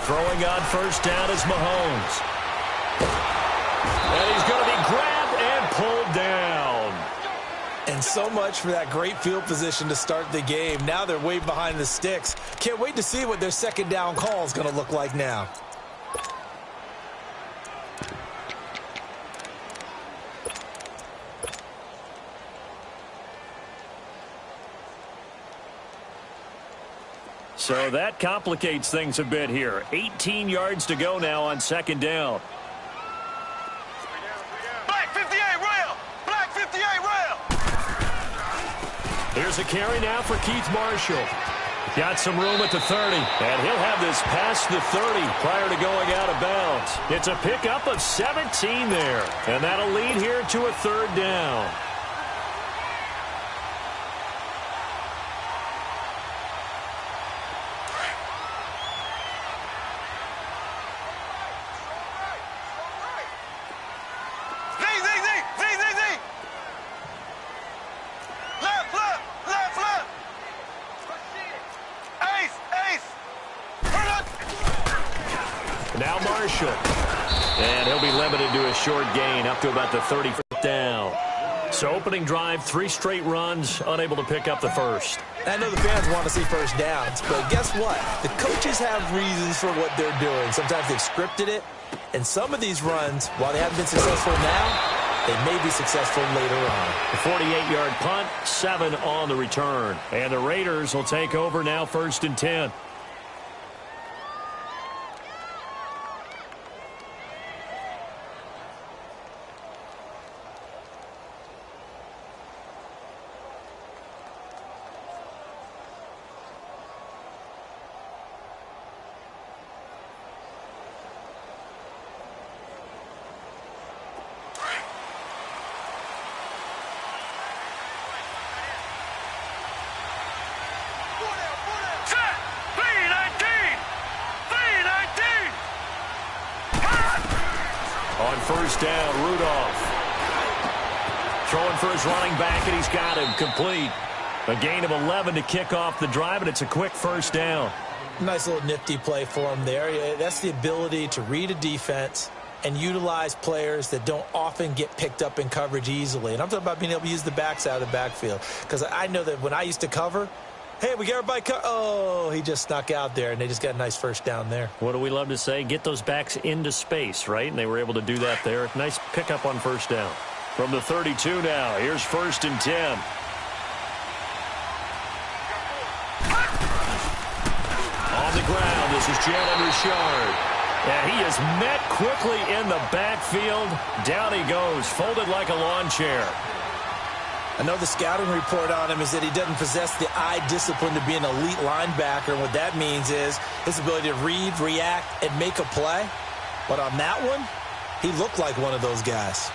Throwing on first down is Mahomes. And he's going to be grabbed and pulled down. And so much for that great field position to start the game. Now they're way behind the sticks. Can't wait to see what their second down call is going to look like now. So that complicates things a bit here. 18 yards to go now on second down. Black 58 rail! Black 58 rail! Here's a carry now for Keith Marshall. Got some room at the 30, and he'll have this past the 30 prior to going out of bounds. It's a pickup of 17 there, and that'll lead here to a third down. Now Marshall. And he'll be limited to a short gain up to about the 30 down. So opening drive, 3 straight runs, unable to pick up the first. I know the fans want to see first downs, but guess what? The coaches have reasons for what they're doing. Sometimes they've scripted it, and some of these runs, while they haven't been successful now, they may be successful later on. A 48-yard punt, 7 on the return. And the Raiders will take over now, 1st and 10. First down, Rudolph. Throwing for his running back, and he's got him complete. A gain of 11 to kick off the drive, and it's a quick first down. Nice little nifty play for him there. That's the ability to read a defense and utilize players that don't often get picked up in coverage easily. And I'm talking about being able to use the backs out of the backfield. Because I know that when I used to cover, hey, we got everybody oh, he just snuck out there, and they just got a nice first down there. What do we love to say? Get those backs into space, right? And they were able to do that there. Nice pickup on first down. From the 32 now, here's 1st and 10. On the ground, this is Jalen Richard. And he is met quickly in the backfield. Down he goes, folded like a lawn chair. I know the scouting report on him is that he doesn't possess the eye discipline to be an elite linebacker. And what that means is his ability to read, react, and make a play. But on that one, he looked like one of those guys.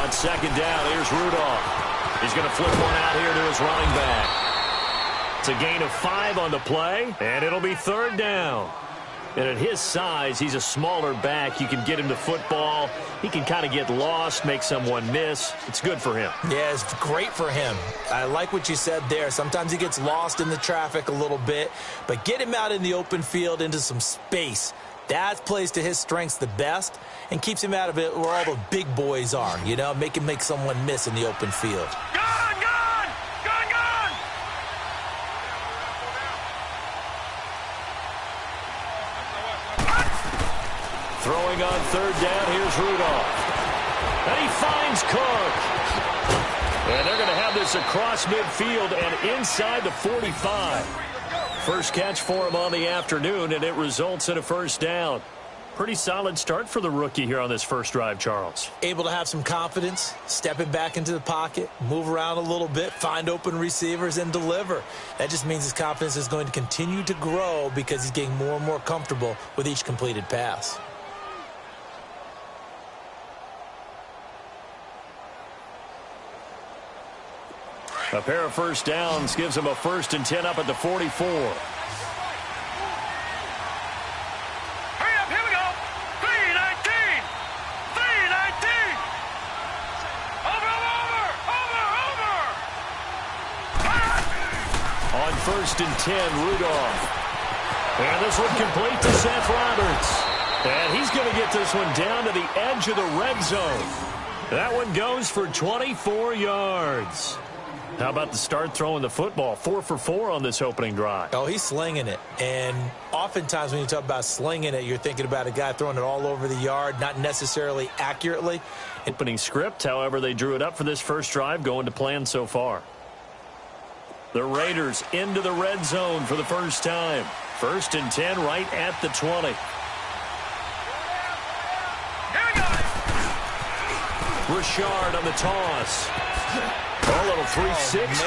Second down, here's Rudolph. He's going to flip one out here to his running back. It's a gain of 5 on the play, and it'll be 3rd down. And at his size, he's a smaller back. You can get him to football. He can kind of get lost, make someone miss. It's good for him. Yeah, it's great for him. I like what you said there. Sometimes he gets lost in the traffic a little bit, but get him out in the open field into some space. That plays to his strengths the best and keeps him out of it where all the big boys are, you know, make him make someone miss in the open field. Gone! Gone! Gone! Gone! Throwing on 3rd down, here's Rudolph. And he finds Cook. And they're going to have this across midfield and inside the 45. First catch for him on the afternoon, and it results in a first down. Pretty solid start for the rookie here on this first drive, Charles. Able to have some confidence, stepping back into the pocket, move around a little bit, find open receivers, and deliver. That just means his confidence is going to continue to grow because he's getting more and more comfortable with each completed pass. A pair of first downs gives them a 1st and 10 up at the 44. Hurry up, here we go. 3:19. 3:19. Over. On 1st and 10, Rudolph. And this one complete to Seth Roberts. And he's going to get this one down to the edge of the red zone. That one goes for 24 yards. How about the start throwing the football? 4 for 4 on this opening drive. Oh, he's slinging it. And oftentimes when you talk about slinging it, you're thinking about a guy throwing it all over the yard, not necessarily accurately. Opening script, however, they drew it up for this first drive, going to plan so far. The Raiders into the red zone for the first time. 1st and 10 right at the 20. Richard on the toss. A little 360.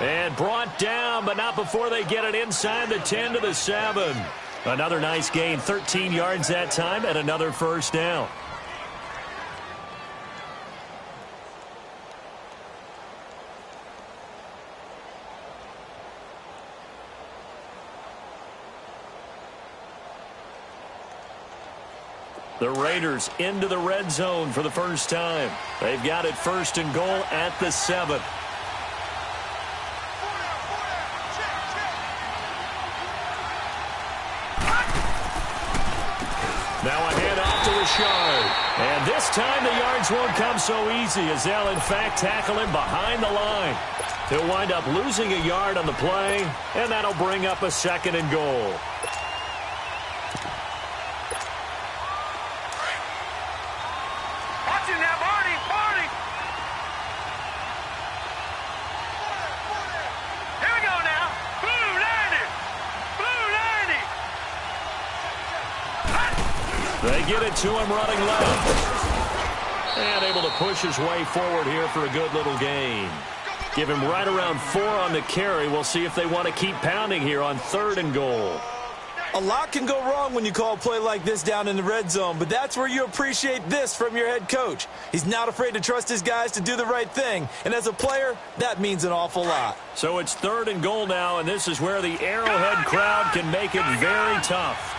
And brought down, but not before they get it inside the 10 to the 7. Another nice gain, 13 yards that time, and another first down. The Raiders into the red zone for the first time. They've got it 1st and goal at the 7. Now a handoff to Richard. And this time the yards won't come so easy as they'll in fact tackle him behind the line. He'll wind up losing a yard on the play, and that'll bring up a 2nd and goal. They get it to him running left. And able to push his way forward here for a good little gain. Give him right around 4 on the carry. We'll see if they want to keep pounding here on 3rd and goal. A lot can go wrong when you call a play like this down in the red zone, but that's where you appreciate this from your head coach. He's not afraid to trust his guys to do the right thing, and as a player, that means an awful lot. So it's 3rd and goal now, and this is where the Arrowhead crowd can make it very tough.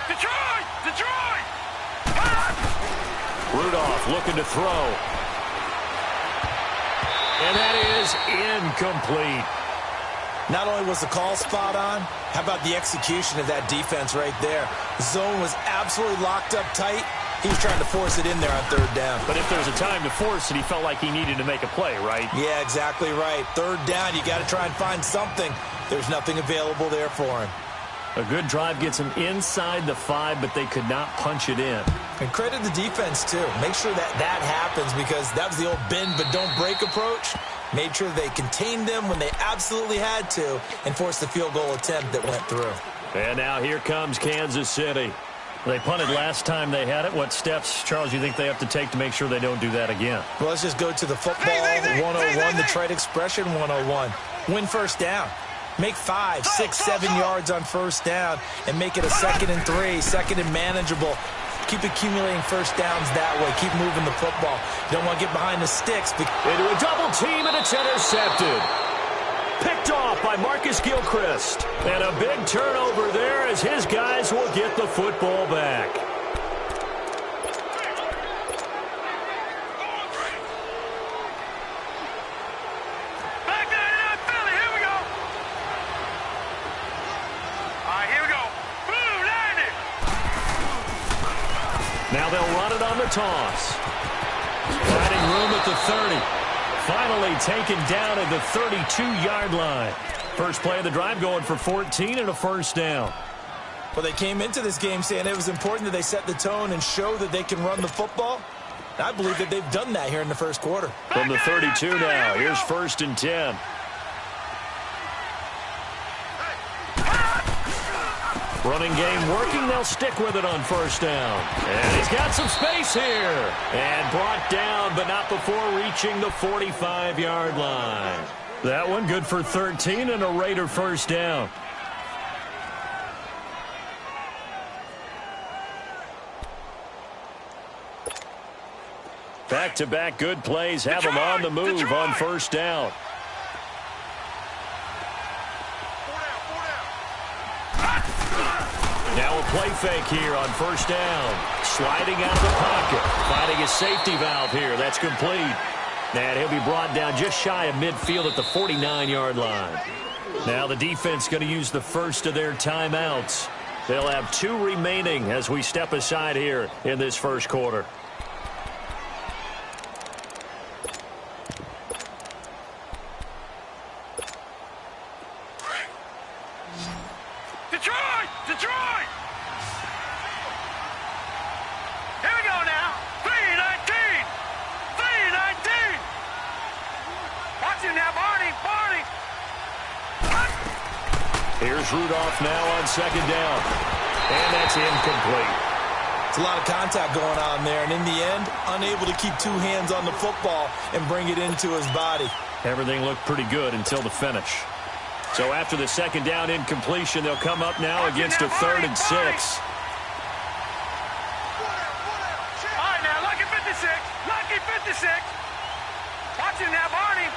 Detroit! Rudolph looking to throw. And that is incomplete. Not only was the call spot on, how about the execution of that defense right there? The zone was absolutely locked up tight. He was trying to force it in there on 3rd down. But if there's a time to force it, he felt like he needed to make a play, right? Yeah, exactly right. 3rd down, you got to try and find something. There's nothing available there for him. A good drive gets him inside the 5, but they could not punch it in. And credit the defense, too. Make sure that happens because that was the old bend but don't break approach. Made sure they contained them when they absolutely had to and forced the field goal attempt that went through. And now here comes Kansas City. They punted last time they had it. What steps, Charles, you think they have to take to make sure they don't do that again? Well, let's just go to the football 101, the trade expression 101. Win 1st down. Make 5, 6, 7 yards on 1st down and make it a 2nd and 3, 2nd and manageable. Keep accumulating 1st downs that way. Keep moving the football. You don't want to get behind the sticks. Into a double team, and it's intercepted. Picked off by Marcus Gilchrist. And a big turnover there as his guys will get the football back. Now they'll run it on the toss. Finding room at the 30. Finally taken down at the 32-yard line. First play of the drive going for 14 and a 1st down. Well, they came into this game saying it was important that they set the tone and show that they can run the football. I believe that they've done that here in the 1st quarter. From the 32 now, here's 1st and 10. Running game working. They'll stick with it on 1st down. And he's got some space here. And brought down, but not before reaching the 45-yard line. That one good for 13 and a Raider 1st down. Back-to-back good plays have them on the move on first down. Now a play fake here on first down. Sliding out of the pocket. Finding a safety valve here. That's complete. And he'll be brought down just shy of midfield at the 49-yard line. Now the defense going to use the first of their timeouts. They'll have 2 remaining as we step aside here in this first quarter. Detroit! Here we go now. 3-19. 3-19. Watch him now, Barney. Here's Rudolph now on second down. And that's incomplete. It's a lot of contact going on there, and in the end, unable to keep 2 hands on the football and bring it into his body. Everything looked pretty good until the finish. So after the second down incompletion, they'll come up now against a 3rd and 6. All right, now, lucky 56. Lucky 56. Watch him now, Barney.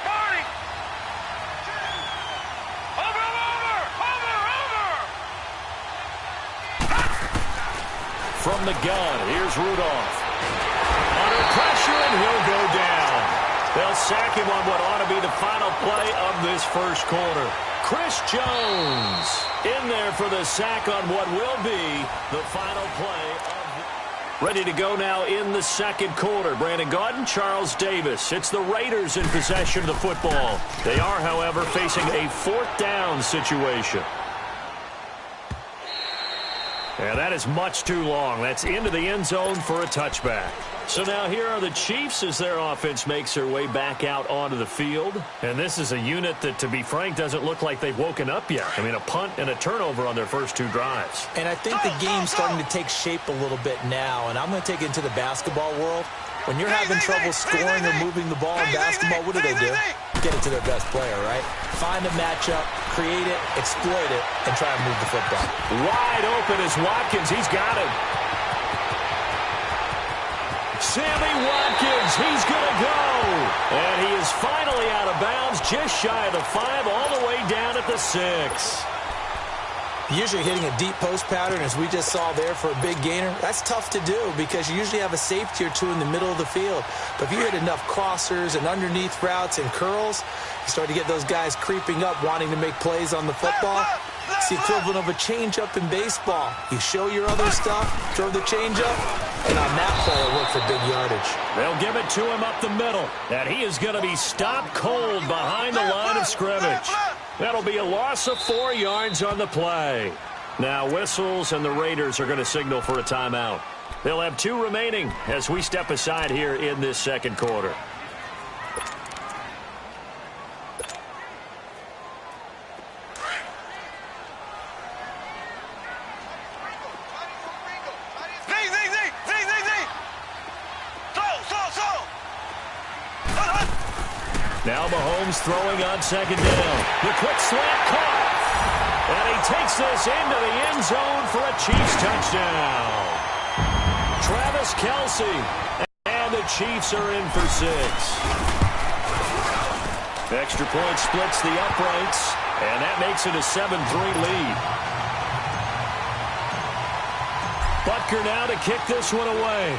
Over. From the gun, here's Rudolph. Under pressure, and he'll go down. They'll sack him on what ought to be the final play of this first quarter. Chris Jones in there for the sack on what will be the final play. Ready to go now in the second quarter. Brandon Gaudin, Charles Davis. It's the Raiders in possession of the football. They are, however, facing a 4th down situation. And that is much too long. That's into the end zone for a touchback. So now here are the Chiefs as their offense makes their way back out onto the field. And this is a unit that, to be frank, doesn't look like they've woken up yet. I mean, a punt and a turnover on their first 2 drives. And I think the game's starting to take shape a little bit now. And I'm going to take it into the basketball world. When you're having trouble scoring or moving the ball in basketball, what do? Get it to their best player, right? Find a matchup, create it, exploit it, and try and move the football. Wide open is Watkins. He's got it. Sammy Watkins, he's going to go. And he is finally out of bounds, just shy of the 5, all the way down at the 6. Usually hitting a deep post pattern, as we just saw there for a big gainer, that's tough to do because you usually have a safety or 2 in the middle of the field. But if you hit enough crossers and underneath routes and curls, you start to get those guys creeping up, wanting to make plays on the football. It's the equivalent of a changeup in baseball. You show your other stuff, throw the changeup, and on that play, it'll work for big yardage. They'll give it to him up the middle, and he is going to be stopped cold behind the line of scrimmage. That'll be a loss of 4 yards on the play. Now whistles, and the Raiders are going to signal for a timeout. They'll have 2 remaining as we step aside here in this second quarter. Now Mahomes throwing on second down. The quick slant caught. And he takes this into the end zone for a Chiefs touchdown. Travis Kelce. And the Chiefs are in for 6. Extra point splits the uprights. And that makes it a 7-3 lead. Butker now to kick this one away.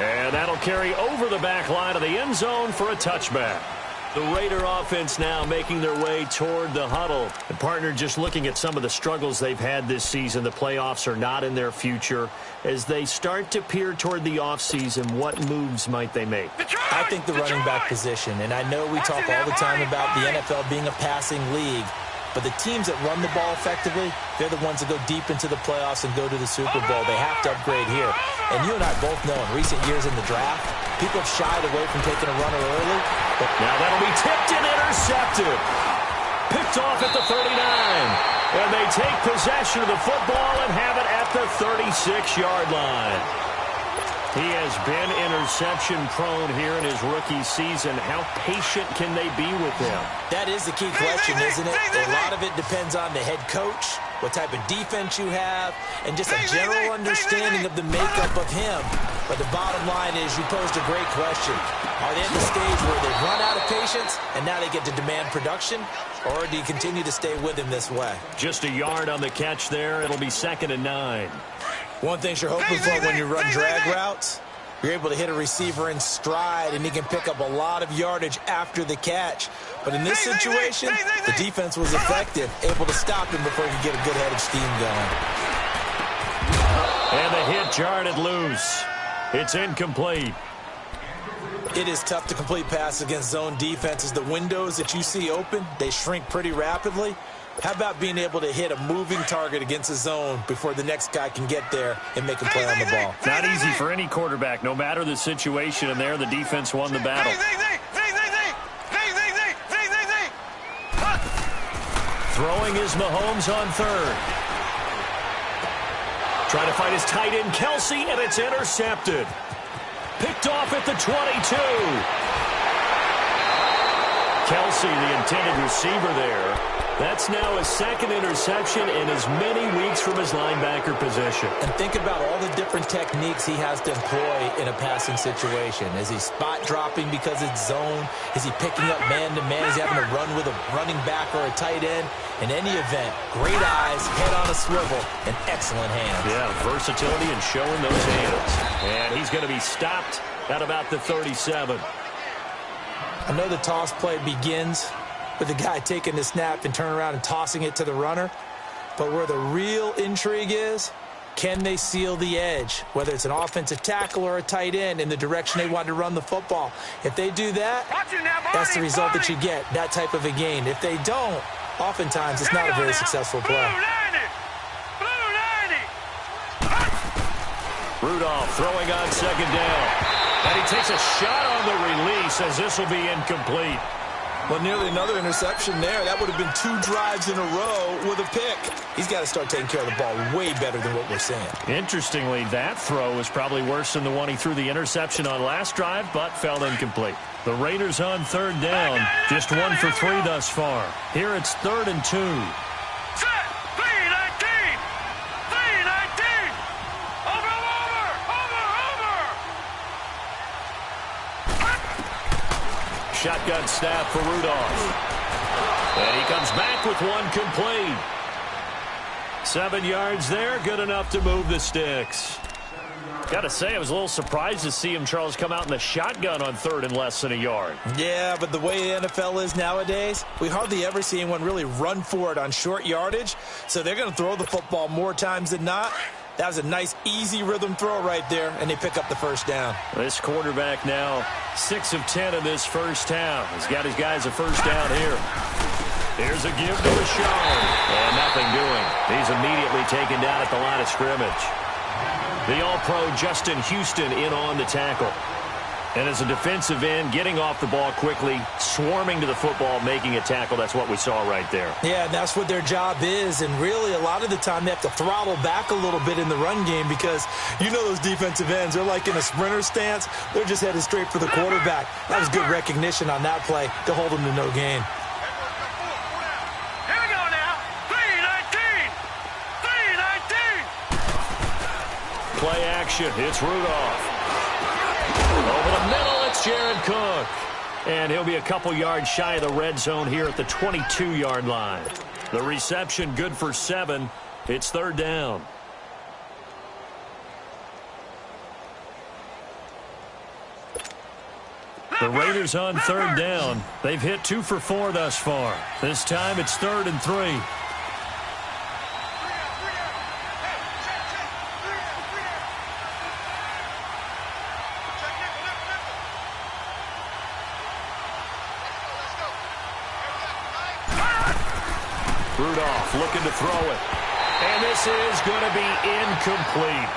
And that'll carry over the back line of the end zone for a touchback. The Raider offense now making their way toward the huddle. The partner just looking at some of the struggles they've had this season. The playoffs are not in their future. As they start to peer toward the offseason, what moves might they make? I think the running back position, and I know we talk all the time about the NFL being a passing league, but the teams that run the ball effectively, they're the ones that go deep into the playoffs and go to the Super Bowl. They have to upgrade here. And you and I both know in recent years in the draft, people have shied away from taking a runner early. But now that'll be tipped and intercepted. Picked off at the 39. And they take possession of the football and have it at the 36-yard line. He has been interception-prone here in his rookie season. How patient can they be with him? That is the key question, isn't it? A lot of it depends on the head coach, what type of defense you have, and just a general understanding of the makeup of him. But the bottom line is, you posed a great question. Are they at the stage where they've run out of patience and now they get to demand production? Or do you continue to stay with him this way? Just a yard on the catch there. It'll be 2nd and 9. One thing you're hoping for when you run drag routes, you're able to hit a receiver in stride, and he can pick up a lot of yardage after the catch. But in this situation, the defense was effective, able to stop him before he could get a good head of steam going. And the hit jarred it loose. It's incomplete. It is tough to complete passes against zone defenses. The windows that you see open, they shrink pretty rapidly. How about being able to hit a moving target against a zone before the next guy can get there and make a play on the ball? Not easy for any quarterback, no matter the situation, and there the defense won the battle. Throwing is Mahomes on 3rd. Trying to find his tight end, Kelsey, and it's intercepted. Picked off at the 22. Kelsey, the intended receiver there. That's now his 2nd interception in as many weeks from his linebacker position. And think about all the different techniques he has to employ in a passing situation. Is he spot dropping because it's zone? Is he picking up man-to-man? Is he having to run with a running back or a tight end? In any event, great eyes, head on a swivel, and excellent hands. Yeah, versatility and showing those hands. And he's going to be stopped at about the 37. I know the toss play begins with the guy taking the snap and turning around and tossing it to the runner. But where the real intrigue is, can they seal the edge, whether it's an offensive tackle or a tight end, in the direction they want to run the football? If they do that, that's the result that you get, that type of a gain. If they don't, oftentimes it's not a very successful play. Rudolph throwing on 2nd down. And he takes a shot on the release as this will be incomplete. Well, nearly another interception there. That would have been 2 drives in a row with a pick. He's got to start taking care of the ball way better than what we're seeing. Interestingly, that throw was probably worse than the one he threw the interception on last drive, but fell incomplete. The Raiders on 3rd down. Just 1 for 3 thus far. Here it's 3rd and 2. Shotgun snap for Rudolph. And he comes back with 1 complete. 7 yards there, good enough to move the sticks. Got to say, I was a little surprised to see him, Charles, come out in the shotgun on 3rd and less than a yard. Yeah, but the way the NFL is nowadays, we hardly ever see anyone really run for it on short yardage. So they're going to throw the football more times than not. That was a nice, easy rhythm throw right there, and they pick up the 1st down. This quarterback now 6 of 10 in this first half. He's got his guys a 1st down here. Here's a give to Rashard. And nothing doing. He's immediately taken down at the line of scrimmage. The All-Pro Justin Houston in on the tackle. And as a defensive end, getting off the ball quickly, swarming to the football, making a tackle. That's what we saw right there. Yeah, and that's what their job is. And really, a lot of the time, they have to throttle back a little bit in the run game because you know those defensive ends, they're like in a sprinter stance. They're just headed straight for the quarterback. That was good recognition on that play to hold them to no gain. Here we go now. 3-19. 3-19. Play action. It's Rudolph. Over the middle, it's Jared Cook. And he'll be a couple yards shy of the red zone here at the 22-yard line. The reception good for 7. It's 3rd down. The Raiders on 3rd down. They've hit 2 for 4 thus far. This time it's 3rd and 3. Rudolph looking to throw it. And this is going to be incomplete.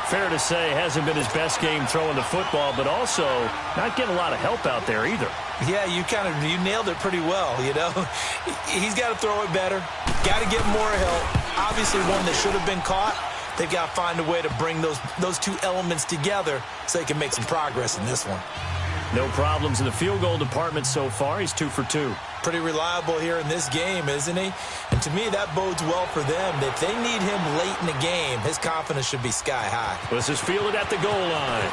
Fair to say, hasn't been his best game throwing the football, but also not getting a lot of help out there either. Yeah, you nailed it pretty well, you know. He's got to throw it better. Got to get more help. Obviously one that should have been caught. They've got to find a way to bring those 2 elements together so they can make some progress in this one. No problems in the field goal department so far. He's 2 for 2. pretty reliable here in this game, isn't he? And to me, that bodes well for them. If they need him late in the game, his confidence should be sky high. This is fielded at the goal line.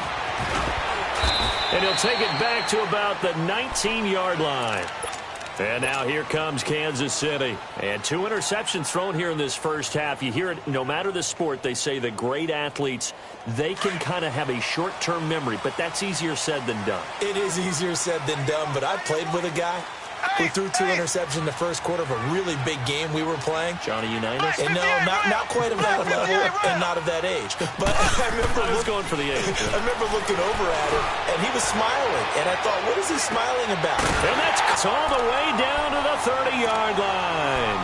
And he'll take it back to about the 19-yard line. And now here comes Kansas City. And 2 interceptions thrown here in this first half. You hear it, no matter the sport, they say the great athletes, they can kind of have a short-term memory, but that's easier said than done. It is easier said than done, but I played with a guy who threw 2 interceptions in the first quarter of a really big game we were playing. Johnny Unitas? And no, not quite of that level and not of that age. But I remember going for the age. I remember looking over at him, and he was smiling. And I thought, what is he smiling about? And that's all the way down to the 30-yard line.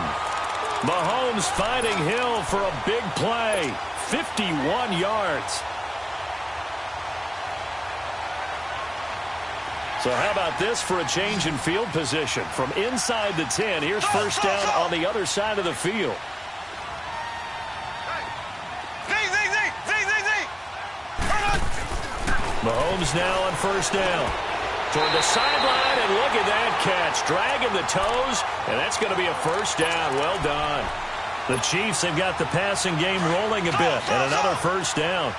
Mahomes finding Hill for a big play. 51 yards. So how about this for a change in field position? From inside the 10, here's first down on the other side of the field. Mahomes now on first down. Toward the sideline, and look at that catch. Dragging the toes, and that's going to be a first down. Well done. The Chiefs have got the passing game rolling a bit, and another first down.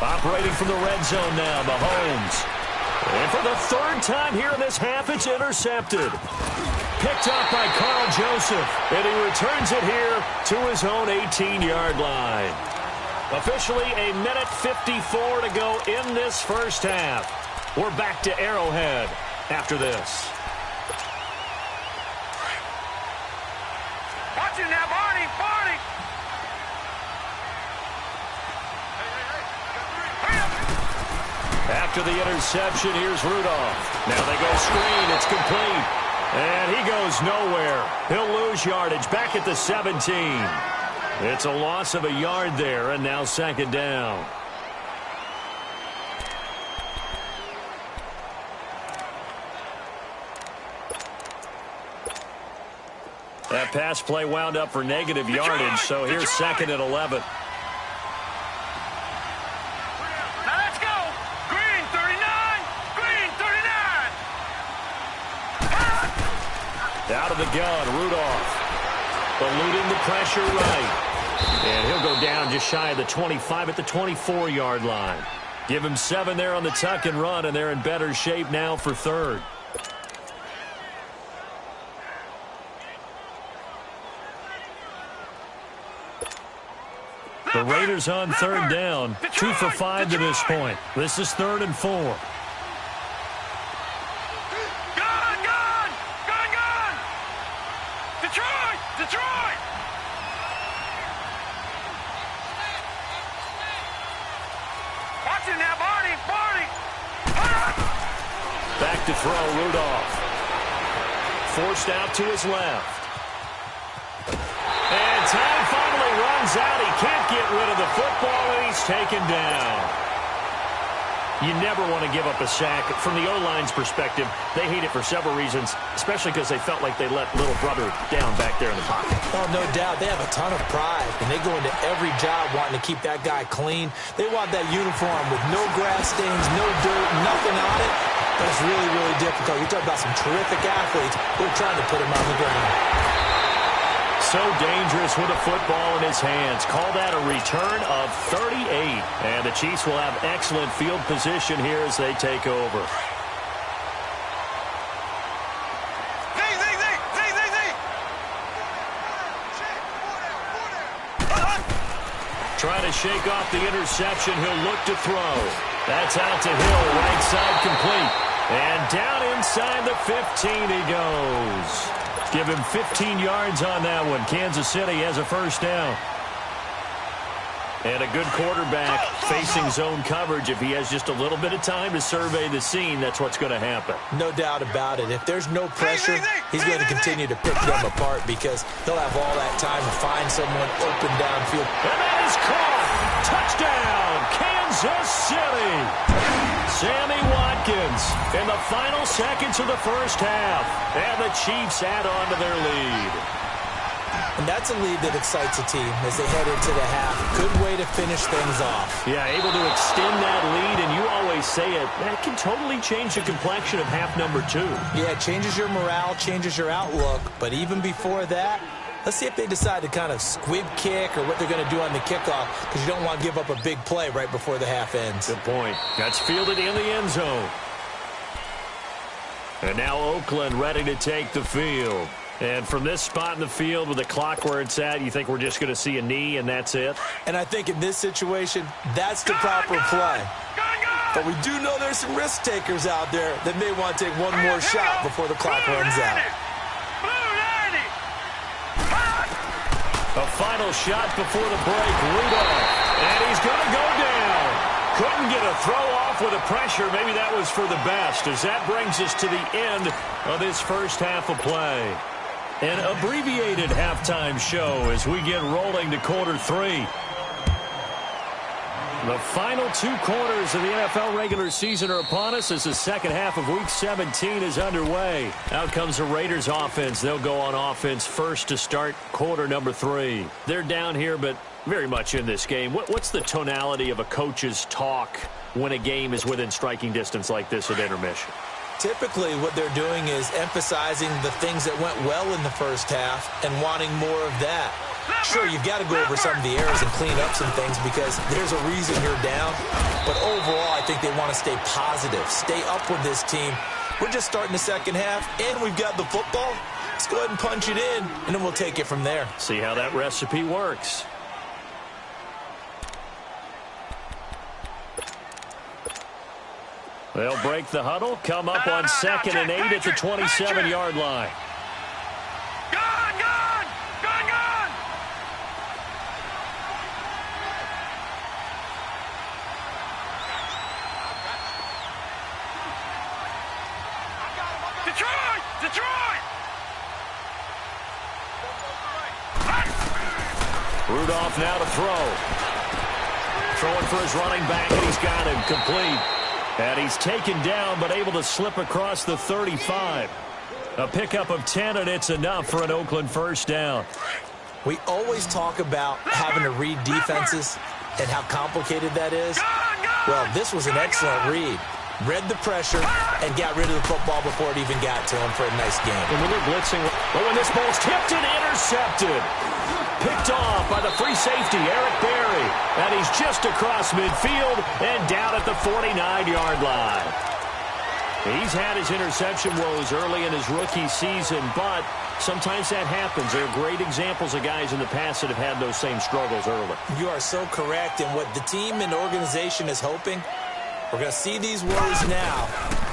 Operating from the red zone now, Mahomes. And for the 3rd time here in this half, it's intercepted. Picked up by Carl Joseph, and he returns it here to his own 18-yard line. Officially a minute 54 to go in this first half. We're back to Arrowhead after this. Watch it now, Barney, Barney. After the interception, here's Rudolph. Now they go screen. It's complete. And he goes nowhere. He'll lose yardage back at the 17. It's a loss of a yard there, and now 2nd down. That pass play wound up for negative yardage, so here's 2nd and 11. Out of the gun, Rudolph. Eluding the pressure right. And he'll go down just shy of the 25 at the 24-yard line. Give him 7 there on the tuck and run, and they're in better shape now for 3rd. The Raiders on 3rd down. 2 for 5 to this point. This is 3rd and 4. Detroit! Watch it now, Barney, Barney! Back to throw, Rudolph. Forced out to his left. And time finally runs out. He can't get rid of the football, and he's taken down. You never want to give up a sack. From the O-line's perspective, they hate it for several reasons, especially because they felt like they let little brother down back there in the pocket. Oh, no doubt. They have a ton of pride, and they go into every job wanting to keep that guy clean. They want that uniform with no grass stains, no dirt, nothing on it. But it's really, really difficult. You're talking about some terrific athletes. They're trying to put him on the ground. So dangerous with a football in his hands. Call that a return of 38. And the Chiefs will have excellent field position here as they take over. Trying to shake off the interception. He'll look to throw. That's out to Hill. Right side complete. And down inside the 15 he goes. Give him 15 yards on that one. Kansas City has a first down. And a good quarterback facing zone coverage. If he has just a little bit of time to survey the scene, that's what's going to happen. No doubt about it. If there's no pressure, he's going to continue to pick them apart because he'll have all that time to find someone open downfield. And that is caught. Touchdown, Kansas City. Sammy Watkins in the final seconds of the first half. And the Chiefs add on to their lead. And that's a lead that excites a team as they head into the half. Good way to finish things off. Yeah, able to extend that lead, and you always say it, that can totally change the complexion of half number 2. Yeah, it changes your morale, changes your outlook. But even before that, let's see if they decide to kind of squib kick or what they're going to do on the kickoff, because you don't want to give up a big play right before the half ends. Good point. That's fielded in the end zone. And now Oakland ready to take the field. And from this spot in the field with the clock where it's at, you think we're just going to see a knee and that's it? And I think in this situation, that's the proper play. But we do know there's some risk takers out there that may want to take one more shot before the clock runs out. A final shot before the break, Rudolph. And he's going to go down. Couldn't get a throw off with the pressure. Maybe that was for the best, as that brings us to the end of this first half of play. An abbreviated halftime show as we get rolling to quarter 3. The final 2 quarters of the NFL regular season are upon us as the second half of Week 17 is underway. Out comes the Raiders offense. They'll go on offense first to start quarter number 3. They're down here, but very much in this game. What's the tonality of a coach's talk when a game is within striking distance like this at intermission? Typically, what they're doing is emphasizing the things that went well in the first half and wanting more of that. Sure, you've got to go over some of the errors and clean up some things because there's a reason you're down. But overall, I think they want to stay positive, stay up with this team. We're just starting the second half, and we've got the football. Let's go ahead and punch it in, and then we'll take it from there. See how that recipe works. They'll break the huddle, come up on 2nd and 8 at the 27-yard line. Gone! Detroit! Rudolph now to throw. Throwing for his running back, and he's got him complete. And he's taken down, but able to slip across the 35. A pickup of 10, and it's enough for an Oakland first down. We always talk about having to read defenses and how complicated that is. Well, this was an excellent read. Read the pressure and got rid of the football before it even got to him for a nice game. And when they're blitzing, when this ball's tipped and intercepted. Picked off by the free safety, Eric Berry. And he's just across midfield and down at the 49-yard line. He's had his interception woes early in his rookie season, but sometimes that happens. There are great examples of guys in the past that have had those same struggles early. You are so correct. And what the team and organization is hoping, we're going to see these woes now,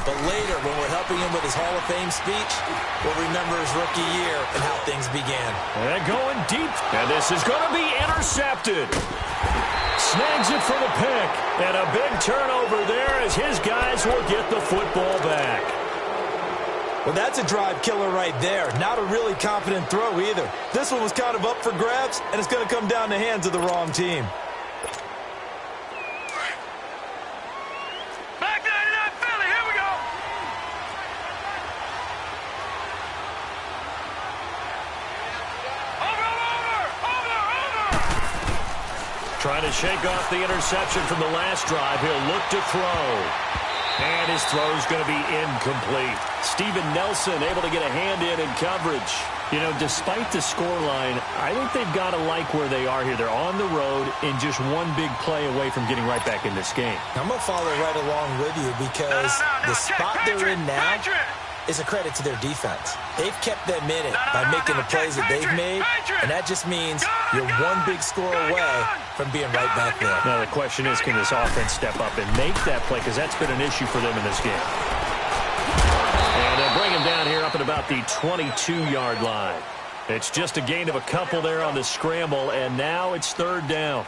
but later when we're helping him with his Hall of Fame speech, we'll remember his rookie year and how things began. And going deep, and this is going to be intercepted. Snags it for the pick, and a big turnover there as his guys will get the football back. Well, that's a drive killer right there. Not a really confident throw either. This one was kind of up for grabs, and it's going to come down the hands of the wrong team. Trying to shake off the interception from the last drive. He'll look to throw. And his throw's going to be incomplete. Steven Nelson able to get a hand in coverage. You know, despite the scoreline, I think they've got to like where they are here. They're on the road and just one big play away from getting right back in this game. I'm going to follow right along with you because the spot they're in now is a credit to their defense. They've kept them in it by making the plays that they've made, and that just means you're one big score away from being right back there. Now the question is, can this offense step up and make that play, because that's been an issue for them in this game. And they'll bring him down here up at about the 22-yard line. It's just a gain of a couple there on the scramble, and now it's 3rd down.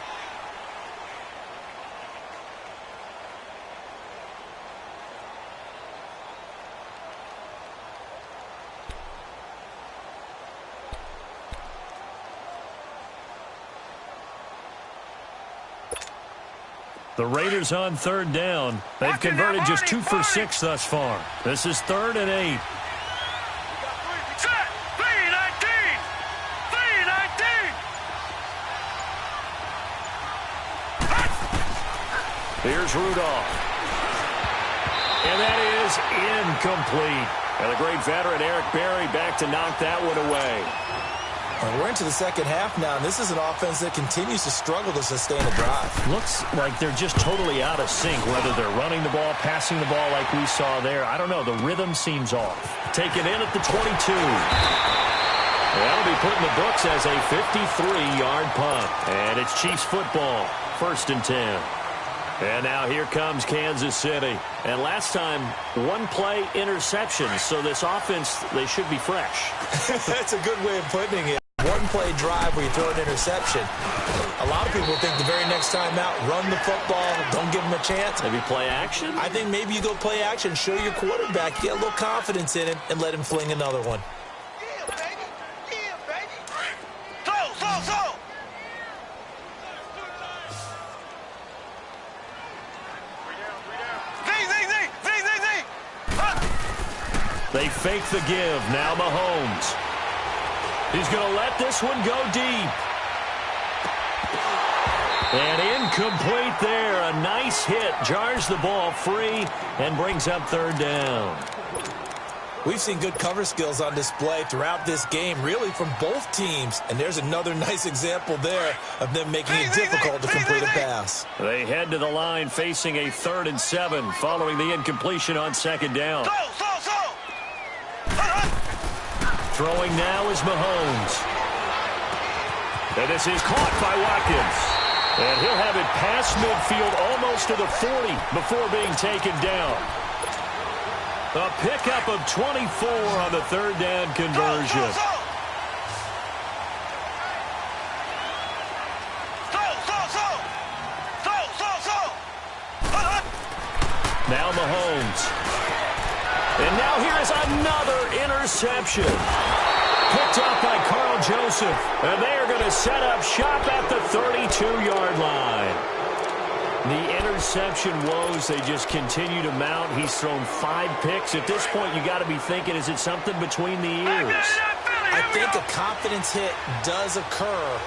The Raiders on 3rd down. They've converted just 2 for 6 thus far. This is 3rd and 8. Set. 3-19. 3-19. Here's Rudolph. And that is incomplete. And the great veteran Eric Berry back to knock that one away. And we're into the second half now, and this is an offense that continues to struggle to sustain a drive. Looks like they're just totally out of sync, whether they're running the ball, passing the ball like we saw there. I don't know. The rhythm seems off. Taken in at the 22. That'll be put in the books as a 53-yard punt. And it's Chiefs football, 1st and 10. And now here comes Kansas City. And last time, one-play interception. So this offense, they should be fresh. That's a good way of putting it. One-play drive where you throw an interception. A lot of people think the very next time out, run the football, don't give them a chance. Maybe play action? I think maybe you go play action, show your quarterback, get a little confidence in him, and let him fling another one. They fake the give. Now Mahomes. He's going to let this one go deep. And incomplete there. A nice hit. Jars the ball free and brings up 3rd down. We've seen good cover skills on display throughout this game, really from both teams. And there's another nice example there of them making it difficult to complete a pass. They head to the line facing a 3rd and 7 following the incompletion on 2nd down. Throwing now is Mahomes. And this is caught by Watkins. And he'll have it past midfield almost to the 40 before being taken down. A pickup of 24 on the 3rd down conversion. Now Mahomes. And now here is another interception. Picked up by Carl Joseph. And they are going to set up shop at the 32-yard line. The interception woes, they just continue to mount. He's thrown 5 picks. At this point, you got to be thinking, is it something between the ears? I think a confidence hit does occur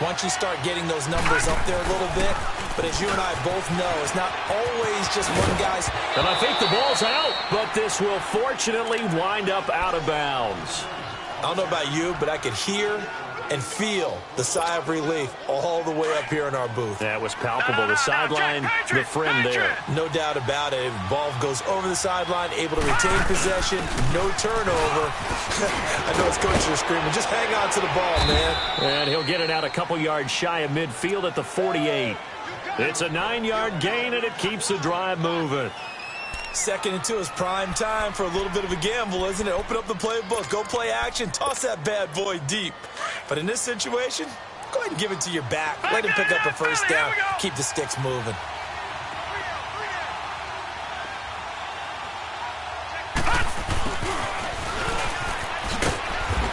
once you start getting those numbers up there a little bit. But as you and I both know, it's not always just one guy's. And I think the ball's out, but this will fortunately wind up out of bounds. I don't know about you, but I could hear and feel the sigh of relief all the way up here in our booth. That was palpable. The sideline, the friend there. No doubt about it. The ball goes over the sideline, able to retain possession, no turnover. I know his coaches are screaming, just hang on to the ball, man. And he'll get it out a couple yards shy of midfield at the 48. It's a 9-yard gain, and it keeps the drive moving. 2nd and 2 is prime time for a little bit of a gamble, isn't it? Open up the playbook, go play action, toss that bad boy deep. But in this situation, go ahead and give it to your back. Let him pick up a 1st down. Keep the sticks moving.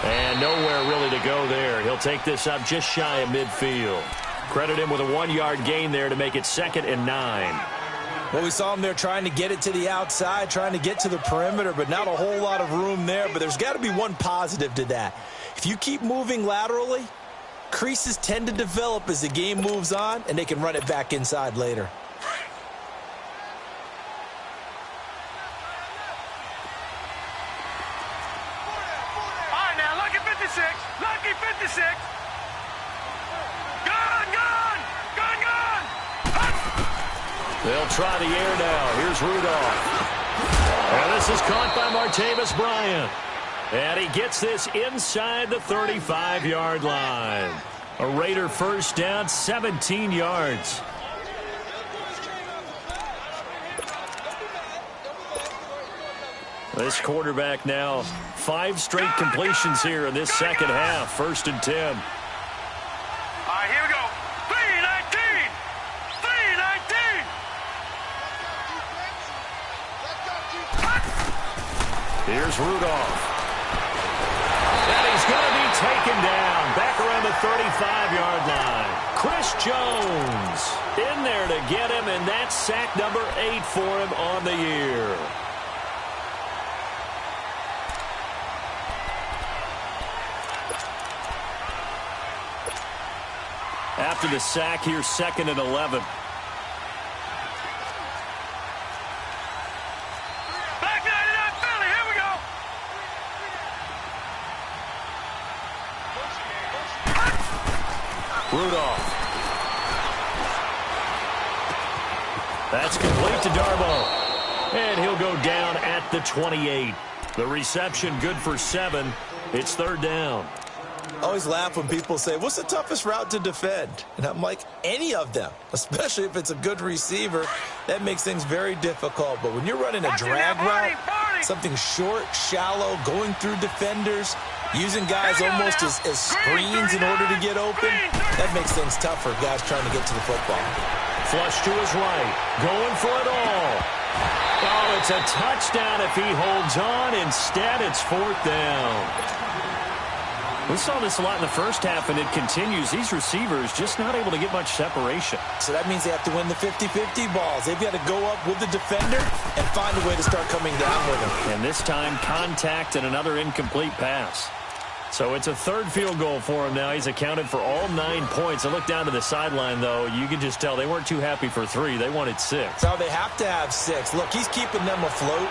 And nowhere really to go there. He'll take this up just shy of midfield. Credit him with a 1-yard gain there to make it 2nd and 9. Well, we saw him there trying to get it to the outside, trying to get to the perimeter, but not a whole lot of room there. But there's got to be one positive to that. If you keep moving laterally, creases tend to develop as the game moves on, and they can run it back inside later. All right, now, lucky 56. Lucky 56. They'll try the air now. Here's Rudolph. And this is caught by Martavis Bryant. And he gets this inside the 35-yard line. A Raider 1st down, 17 yards. This quarterback now 5 straight completions here in this second half. 1st and 10. All right, here we go. 3-19. 3-19. Here's Rudolph. And he's going to be taken down back around the 35-yard line. Chris Jones in there to get him, and that's sack number 8 for him on the year. After the sack, here's 2nd and 11. Rudolph. That's complete to Darbo. And he'll go down at the 28. The reception good for 7. It's third down. I always laugh when people say, what's the toughest route to defend? And I'm like, any of them, especially if it's a good receiver. That makes things very difficult. But when you're running a drag route, something short, shallow, going through defenders, using guys almost as screens in order to get open, that makes things tough for guys trying to get to the football. Flush to his right, going for it all. Oh, it's a touchdown if he holds on. Instead, it's fourth down. We saw this a lot in the first half, and it continues. These receivers just not able to get much separation. So that means they have to win the 50-50 balls. They've got to go up with the defender and find a way to start coming down with him. And this time, contact and another incomplete pass. So it's a third field goal for him now. He's accounted for all 9 points. I look down to the sideline, though. You can just tell they weren't too happy for 3. They wanted 6. So they have to have 6. Look, he's keeping them afloat,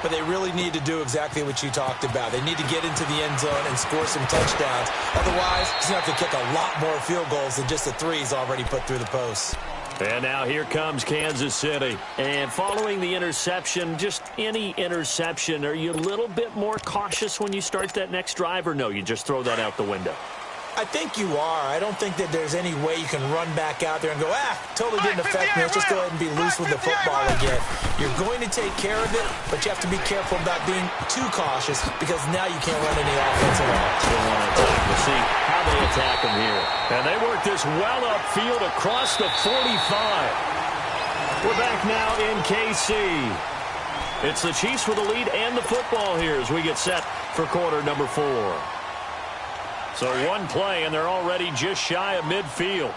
but they really need to do exactly what you talked about. They need to get into the end zone and score some touchdowns. Otherwise, he's going to have to kick a lot more field goals than just the 3 he's already put through the posts. And now here comes Kansas City. And following the interception, just any interception, are you a little bit more cautious when you start that next drive, or no, you just throw that out the window? I think you are. I don't think that there's any way you can run back out there and go, totally didn't affect me. Let's just go ahead and be loose with the football again. You're going to take care of it, but you have to be careful about being too cautious because now you can't run any offense at all. We'll see how they attack him here. And they work this well upfield across the 45. We're back now in KC. It's the Chiefs with the lead and the football here as we get set for quarter number 4. So one play, and they're already just shy of midfield.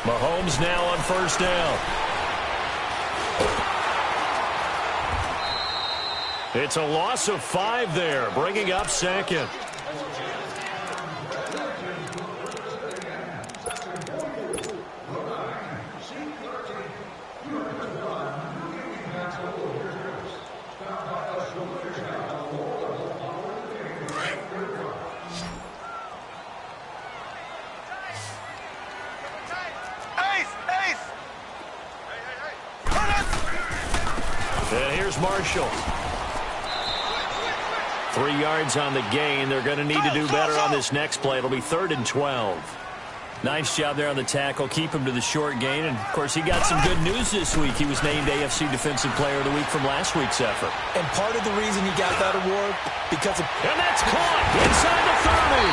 Mahomes now on first down. It's a loss of 5 there, bringing up second. And here's Marshall. 3 yards on the gain. They're going to need to do better on this next play. It'll be 3rd and 12. Nice job there on the tackle. Keep him to the short gain. And, of course, he got some good news this week. He was named AFC Defensive Player of the Week from last week's effort. And part of the reason he got that award because of... And that's caught inside the 30.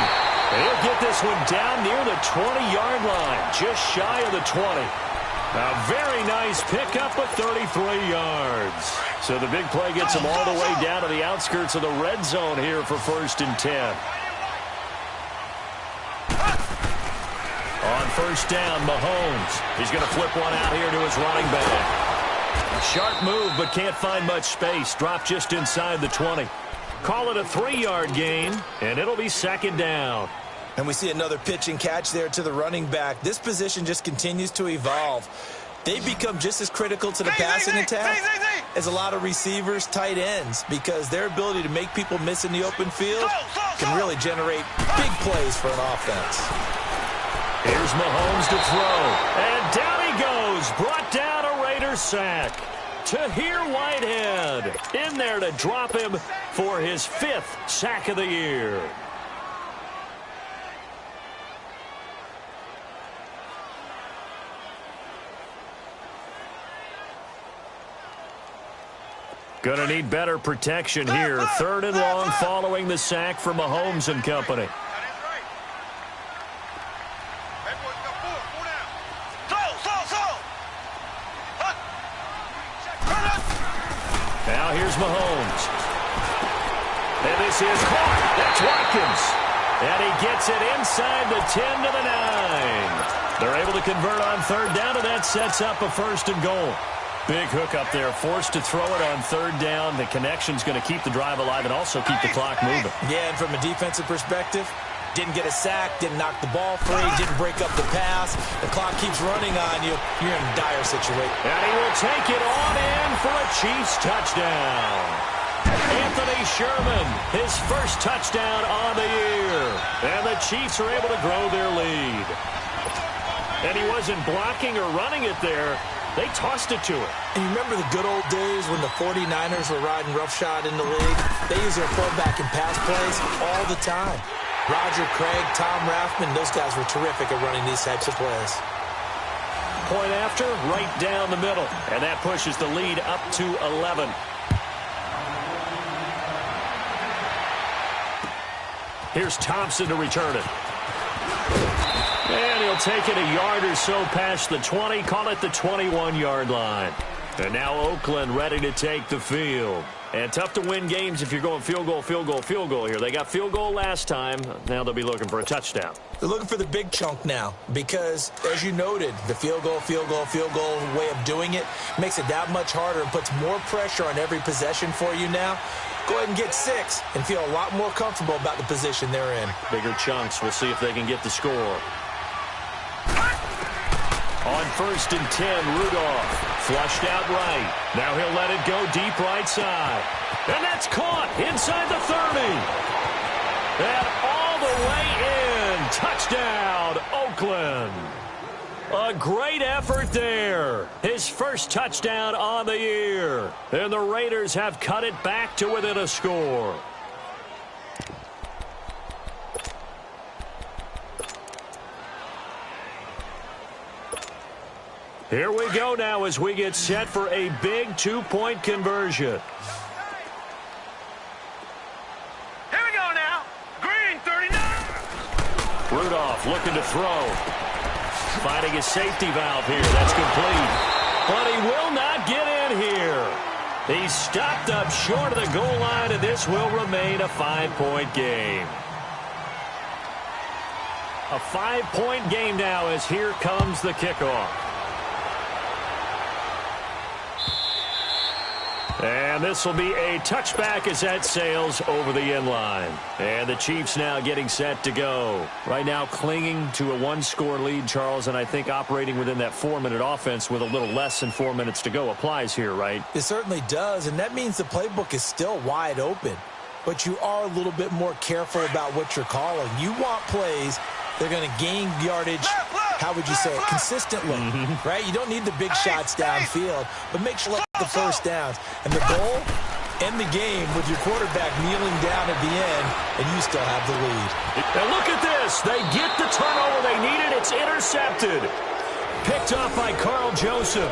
He'll get this one down near the 20-yard line, just shy of the 20. A very nice pickup of 33 yards. So the big play gets him all the way down to the outskirts of the red zone here for 1st and 10. On first down, Mahomes. He's going to flip one out here to his running back. A sharp move, but can't find much space. Dropped just inside the 20. Call it a 3-yard gain, and it'll be 2nd down. And we see another pitch and catch there to the running back. This position just continues to evolve. They've become just as critical to the passing attack as a lot of receivers, tight ends, because their ability to make people miss in the open field can really generate big plays for an offense. Here's Mahomes to throw. And down he goes. Brought down a Raider sack. Tahir Whitehead in there to drop him for his 5th sack of the year. Going to need better protection here. 3rd and long following the sack from Mahomes and company. Now here's Mahomes. And this is caught. That's Watkins. And he gets it inside the 10 to the 9. They're able to convert on 3rd down, and that sets up a 1st and goal. Big hook up there, forced to throw it on 3rd down. The connection's going to keep the drive alive and also keep the clock moving. Yeah, and from a defensive perspective, Didn't get a sack, didn't knock the ball free, didn't break up the pass. The clock keeps running on you. You're in a dire situation. And he will take it on in for a Chiefs touchdown. Anthony Sherman, his first touchdown on the year. And the Chiefs are able to grow their lead. And he wasn't blocking or running it there. They tossed it to him. And you remember the good old days when the 49ers were riding roughshod in the league? They use their fullback in pass plays all the time. Roger Craig, Tom Rathman, those guys were terrific at running these types of plays. Point after, right down the middle. And that pushes the lead up to 11. Here's Thompson to return it. And he'll take it a yard or so past the 20, call it the 21-yard line. And now Oakland ready to take the field. And tough to win games if you're going field goal, field goal, field goal here. They got field goal last time. Now they'll be looking for a touchdown. They're looking for the big chunk now because, as you noted, the field goal way of doing it makes it that much harder and puts more pressure on every possession for you now. Go ahead and get 6 and feel a lot more comfortable about the position they're in. Bigger chunks. We'll see if they can get the score. On 1st and 10, Rudolph flushed out right. Now he'll let it go deep right side. And that's caught inside the 30. And all the way in. Touchdown, Oakland. A great effort there. His first touchdown on the year. And the Raiders have cut it back to within a score. Here we go now as we get set for a big 2-point conversion. Here we go now. Green 39. Rudolph looking to throw. Finding a safety valve here. That's complete. But he will not get in here. He's stopped up short of the goal line, and this will remain a 5-point game. A 5-point game now as here comes the kickoff. And this will be a touchback as that sails over the end line. And the Chiefs now getting set to go. Right now clinging to a 1-score lead, Charles, and I think operating within that 4-minute offense with a little less than 4 minutes to go applies here, right? It certainly does, and that means the playbook is still wide open. But you are a little bit more careful about what you're calling. You want plays that are going to gain yardage, how would you say it, consistently, right? You don't need the big shots downfield, but make sure you get the first downs. And the goal, end the game with your quarterback kneeling down at the end, and you still have the lead. And look at this. They get the turnover they needed. It's intercepted. Picked off by Carl Joseph.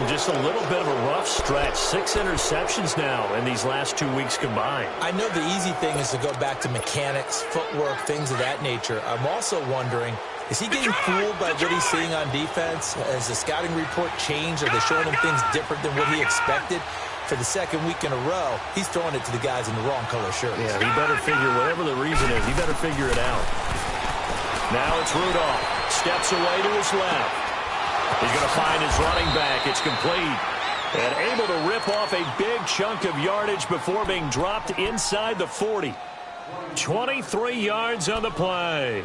Just a little bit of a rough stretch. 6 interceptions now in these last 2 weeks combined. I know the easy thing is to go back to mechanics, footwork, things of that nature. I'm also wondering, is he getting fooled by what he's seeing on defense? Has the scouting report changed? Are they showing him things different than what he expected? For the second week in a row, he's throwing it to the guys in the wrong color shirts. Yeah, he better figure, whatever the reason is, he better figure it out. Now it's Rudolph. Steps away to his left. He's going to find his running back. It's complete. And able to rip off a big chunk of yardage before being dropped inside the 40. 23 yards on the play.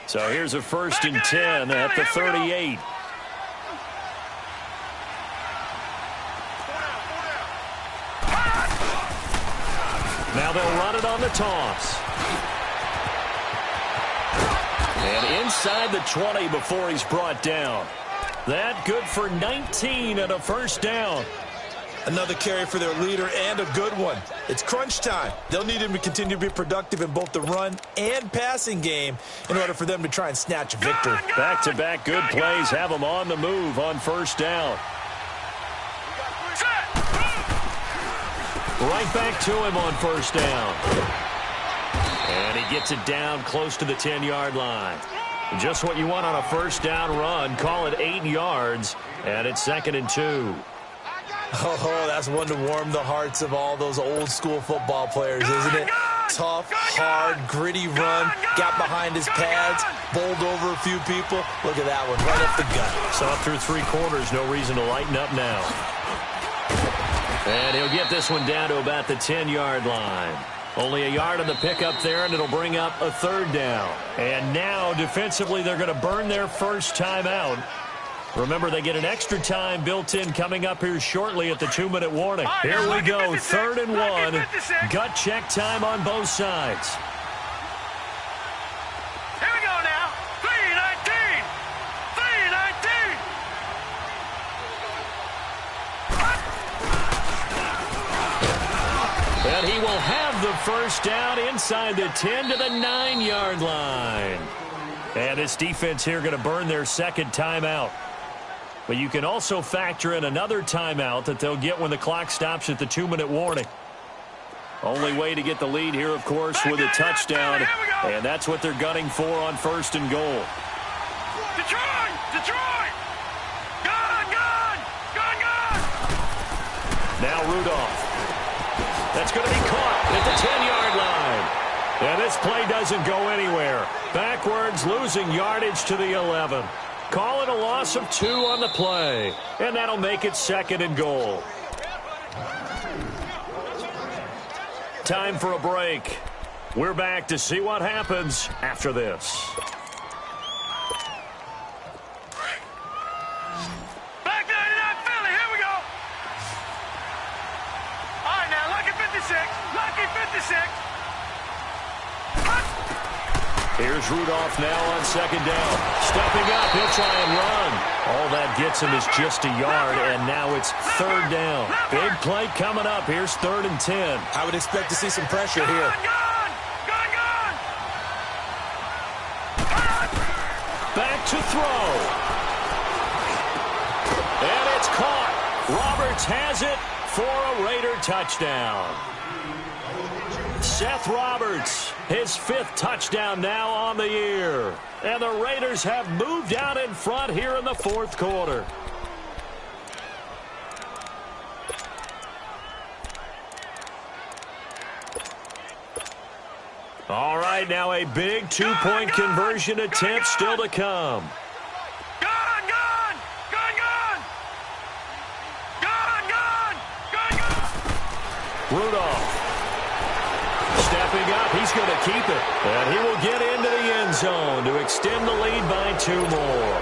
So here's a 1st and 10 at the 38. Now they'll run it on the toss. And inside the 20 before he's brought down. That good for 19 and a 1st down. Another carry for their leader and a good one. It's crunch time. They'll need him to continue to be productive in both the run and passing game in order for them to try and snatch a victory. Back-to-back good plays have them on the move on 1st down. Right back to him on 1st down. And he gets it down close to the 10-yard line. Just what you want on a 1st down run. Call it 8 yards, and it's 2nd and 2. Oh, that's one to warm the hearts of all those old-school football players, isn't it? Tough, hard, gritty run, got behind his pads, bowled over a few people. Look at that one, right up the gut. Saw through 3 quarters, no reason to lighten up now. And he'll get this one down to about the 10-yard line. Only a yard on the pickup there, and it'll bring up a third down. And now, defensively, they're going to burn their first timeout. Remember, they get an extra time built in coming up here shortly at the 2-minute warning. Here we go, 3rd and 1. Gut check time on both sides. Here we go now. 3-19. 3-19. And he will have the first down inside the 10 to the 9-yard line. And this defense here going to burn their second timeout. But you can also factor in another timeout that they'll get when the clock stops at the 2-minute warning. Only way to get the lead here, of course, with a touchdown. And that's what they're gunning for on 1st and goal. Detroit! Detroit! Gun! Gun! Gun! Gun! Now Rudolph. That's going to be caught at the 10-yard line. And this play doesn't go anywhere. Backwards, losing yardage to the 11. Call it a loss of 2 on the play. And that'll make it 2nd and goal. Time for a break. We're back to see what happens after this. Back 99 Philly, here we go. All right, now, lucky 56. Lucky 56. Here's Rudolph now on 2nd down. Stepping up, he'll try and run. All that gets him is just a yard, and now it's 3rd down. Big play coming up. Here's 3rd and 10. I would expect to see some pressure here. Gun! Gun! Gun! Back to throw. And it's caught. Roberts has it for a Raider touchdown. Seth Roberts, his 5th touchdown now on the year. And the Raiders have moved out in front here in the 4th quarter. All right, now a big 2-point conversion attempt still to come. Gun! Gun! Gun! Gun! Gun! Gun! Gun! Gun! Rudolph. Stepping up, he's going to keep it. And he will get into the end zone to extend the lead by 2 more.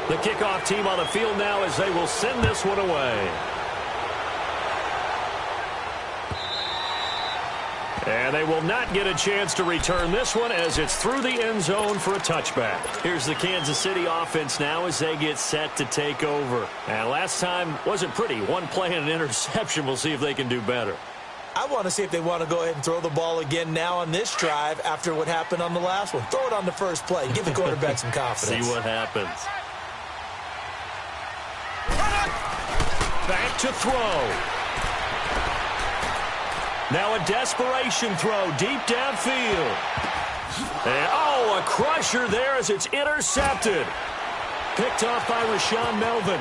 The kickoff team on the field now as they will send this one away. And they will not get a chance to return this one as it's through the end zone for a touchback. Here's the Kansas City offense now as they get set to take over. And last time wasn't pretty. 1 play and an interception. We'll see if they can do better. I want to see if they want to go ahead and throw the ball again now on this drive after what happened on the last one. Throw it on the first play. Give the quarterback some confidence. See what happens. Back to throw. Now a desperation throw deep downfield. And, a crusher there as it's intercepted. Picked off by Rashawn Melvin.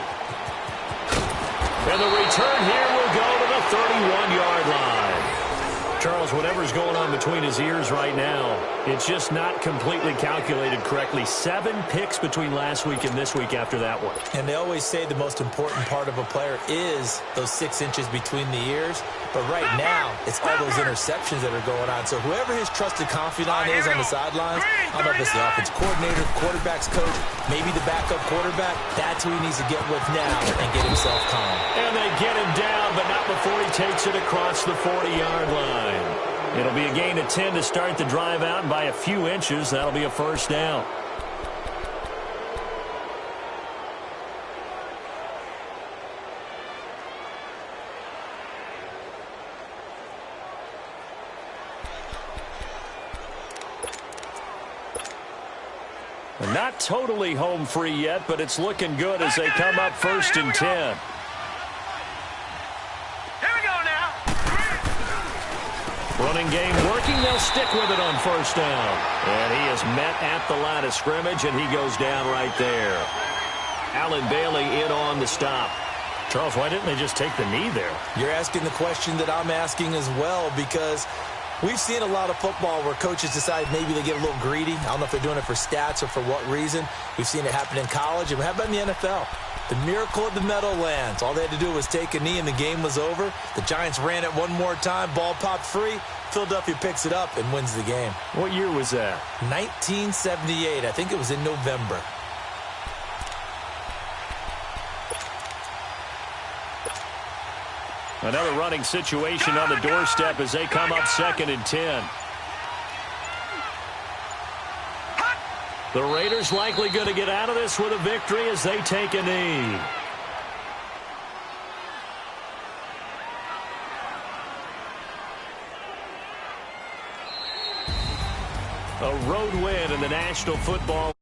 And the return here will go to the 31-yard line. Charles, whatever's going on between his ears right now, it's just not completely calculated correctly. 7 picks between last week and this week after that one. And they always say the most important part of a player is those 6 inches between the ears. But right now, it's all those interceptions that are going on. So whoever his trusted confidant is on the sidelines, I don't know if it's the offensive coordinator, quarterback's coach, maybe the backup quarterback, that's who he needs to get with now and get himself calm. And they get him down, but not before he takes it across the 40-yard line. It'll be a gain of 10 to start the drive out, and by a few inches, that'll be a first down. Not totally home free yet, but it's looking good as they come up 1st and 10. Here we go now. Running game working. They'll stick with it on 1st down. And he is met at the line of scrimmage, and he goes down right there. Allen Bailey in on the stop. Charles, why didn't they just take the knee there? You're asking the question that I'm asking as well, because we've seen a lot of football where coaches decide maybe they get a little greedy. I don't know if they're doing it for stats or for what reason. We've seen it happen in college, and how about in the NFL? The miracle of the Meadowlands. All they had to do was take a knee and the game was over. The Giants ran it one more time. Ball popped free. Philadelphia picks it up and wins the game. What year was that? 1978. I think it was in November. Another running situation on the doorstep as they come up 2nd and 10. The Raiders likely going to get out of this with a victory as they take a knee. A road win in the National Football